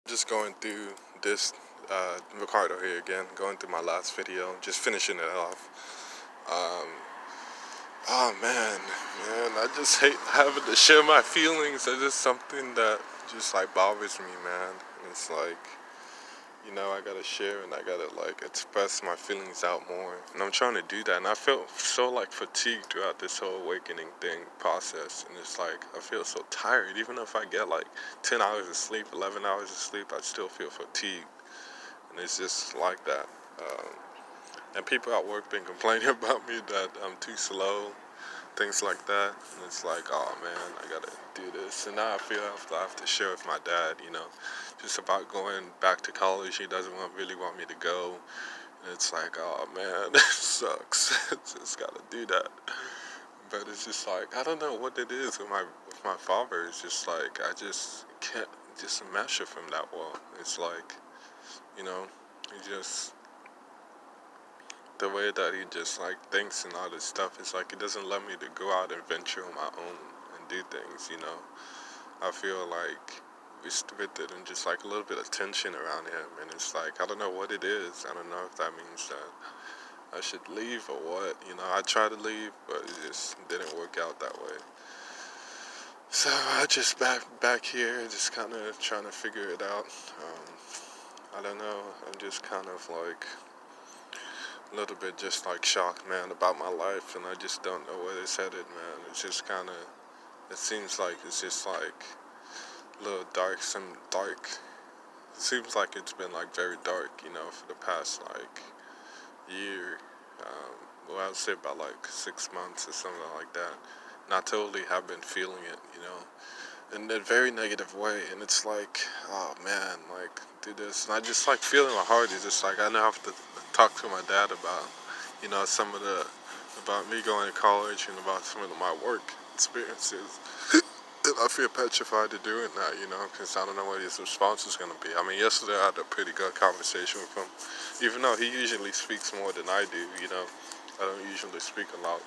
Just going through this, Ricardo here again, going through my last video, just finishing it off. Um, oh man, I just hate having to share my feelings. It's just something that just like bothers me, man. It's like, I gotta share and I gotta like express my feelings out more. And I'm trying to do that. And I felt so like fatigued throughout this whole awakening thing process. And it's like, I feel so tired. Even if I get like 10 hours of sleep, 11 hours of sleep, I still feel fatigued. And it's just like that. Um, and people at work been complaining about me that I'm too slow, things like that. And it's like, oh man, I gotta do this. And now I feel I have to share with my dad, just about going back to college. He doesn't really want me to go. And it's like, oh man, this sucks. Just gotta do that. But it's just like, I don't know what it is with my father. It's just like I just can't just mesh with him that well. It's like, you know, he just the way that he just like thinks and all this stuff. It's like it doesn't let me to go out and venture on my own and do things. I feel like restricted and just like a little bit of tension around him, and it's like I don't know what it is. I don't know if that means that I should leave or what. I tried to leave, but it just didn't work out that way. So I just back here, just kind of trying to figure it out. I don't know. I'm just kind of like a little bit just like shocked, man, about my life, and I just don't know where it's headed, man. It's just kind of, it seems like it's just like a little dark, some dark. It seems like it's been like very dark, for the past like year. Well, I'd say about like 6 months or something like that. And I totally have been feeling it, in a very negative way. And it's like, oh man, like do this. And I just like feeling my heart. It's just like I now have to talk to my dad about, some of about me going to college and about some of my work experiences. And I feel petrified to do it now, because I don't know what his response is going to be. I mean, yesterday I had a pretty good conversation with him, even though he usually speaks more than I do. I don't usually speak a lot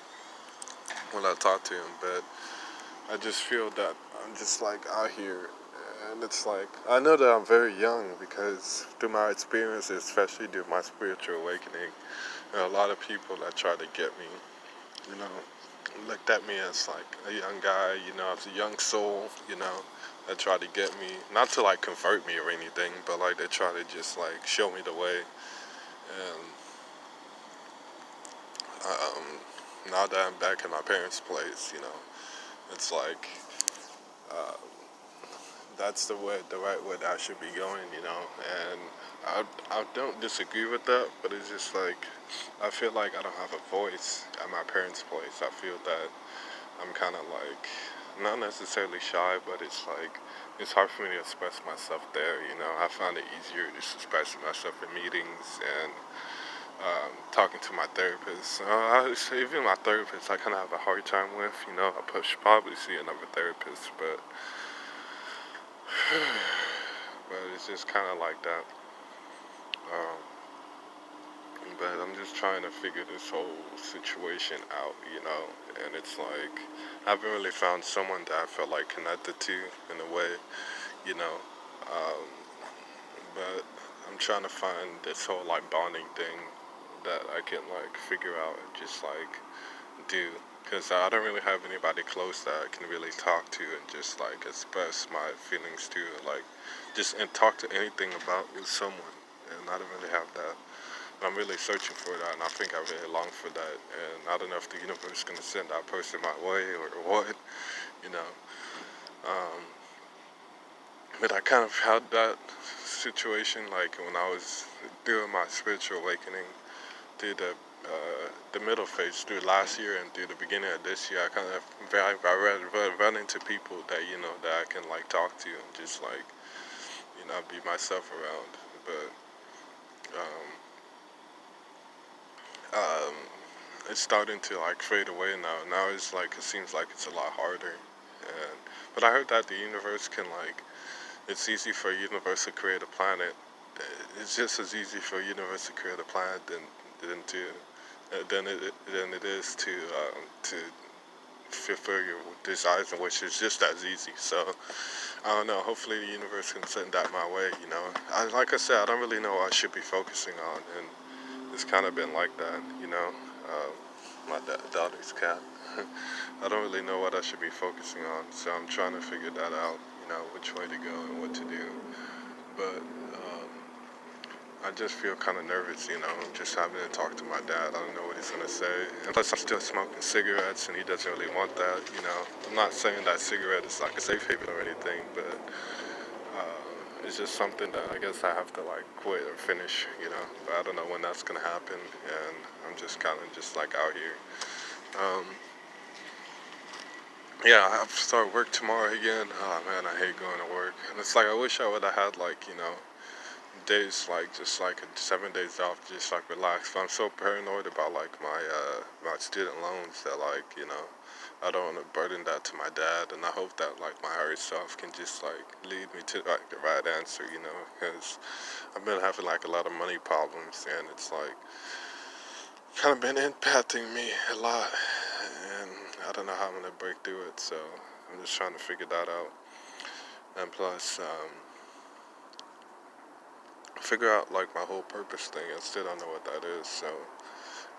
when I talk to him, but I just feel that I'm just like out here, and it's like I know that I'm very young because through my experiences, especially through my spiritual awakening, there are a lot of people that try to get me, you know, looked at me as like a young guy, as a young soul, that try to get me, not to like convert me or anything, but like they try to just like show me the way. And now that I'm back in my parents' place, it's like uh, that's the right way that I should be going, and I don't disagree with that, but it's just like I feel like I don't have a voice at my parents' place. I feel that I'm kind of like not necessarily shy, but it's like it's hard for me to express myself there. I find it easier just expressing myself in meetings and talking to my therapist. Even my therapist, I kind of have a hard time with. I should probably see another therapist, but it's just kind of like that. Um, but I'm just trying to figure this whole situation out, and it's like I haven't really found someone that I felt like connected to in a way, you know. Um, but I'm trying to find this whole like bonding thing that I can like figure out and just like do. Because I don't really have anybody close that I can really talk to and just like express my feelings to, like just and talk to anything about with someone. And I don't really have that. I'm really searching for that, and I think I really long for that. And I don't know if the universe is gonna send that person my way or what, you know. Um, but I kind of had that situation like when I was doing my spiritual awakening through the middle phase through last year and through the beginning of this year. I kind of run into people that that I can like talk to and just like be myself around. But um, um, it's starting to like fade away now. Now it's like it seems like it's a lot harder. And but I heard that the universe can like it's easy for a universe to create a planet. It's just as easy for a universe to create a planet than to than it is to fulfill your desires, which is just as easy. So I don't know. Hopefully, the universe can send that my way. Like I said, I don't really know what I should be focusing on, and it's kind of been like that. My daughter's cat. I don't really know what I should be focusing on, so I'm trying to figure that out. Which way to go and what to do. But I just feel kind of nervous, just having to talk to my dad. I don't know what he's going to say. And plus, I'm still smoking cigarettes, and he doesn't really want that. I'm not saying that cigarette is like a safe haven or anything, but it's just something that I guess I have to like quit or finish. But I don't know when that's going to happen, and I'm just kind of just like out here. Um, yeah, I have to start work tomorrow again. Oh man, I hate going to work. And it's like I wish I would have had like, days like just like 7 days off, just like relax. But I'm so paranoid about like my student loans that like I don't want to burden that to my dad, and I hope that like my higher self can just like lead me to like the right answer, because I've been having like a lot of money problems, and it's like kind of been impacting me a lot, and I don't know how I'm gonna break through it. So I'm just trying to figure that out, and plus figure out like my whole purpose thing. I still don't know what that is, so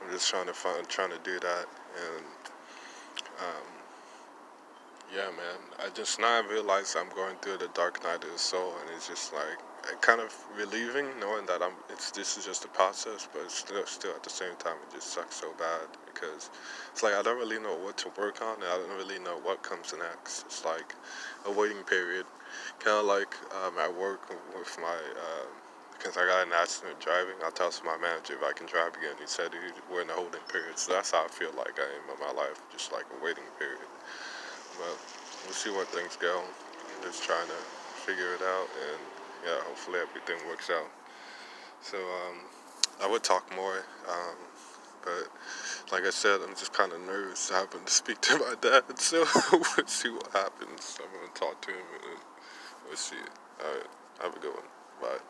I'm just trying to do that. And um, yeah, man, I just now realize I'm going through the dark night of the soul, and it's just like kind of relieving knowing that this is just a process, but it's still at the same time it just sucks so bad because it's like I don't really know what to work on, and I don't really know what comes next. It's like a waiting period, kind of like at work with my. Because I got an accident driving, I told my manager if I can drive again. He said we're in a holding period. So that's how I feel like I am in my life, just like a waiting period. But we'll see where things go. I'm just trying to figure it out, and yeah, hopefully everything works out. So I would talk more, but like I said, I'm just kind of nervous having to speak to my dad. So we'll see what happens. I'm gonna talk to him, and we'll see. All right, have a good one. Bye.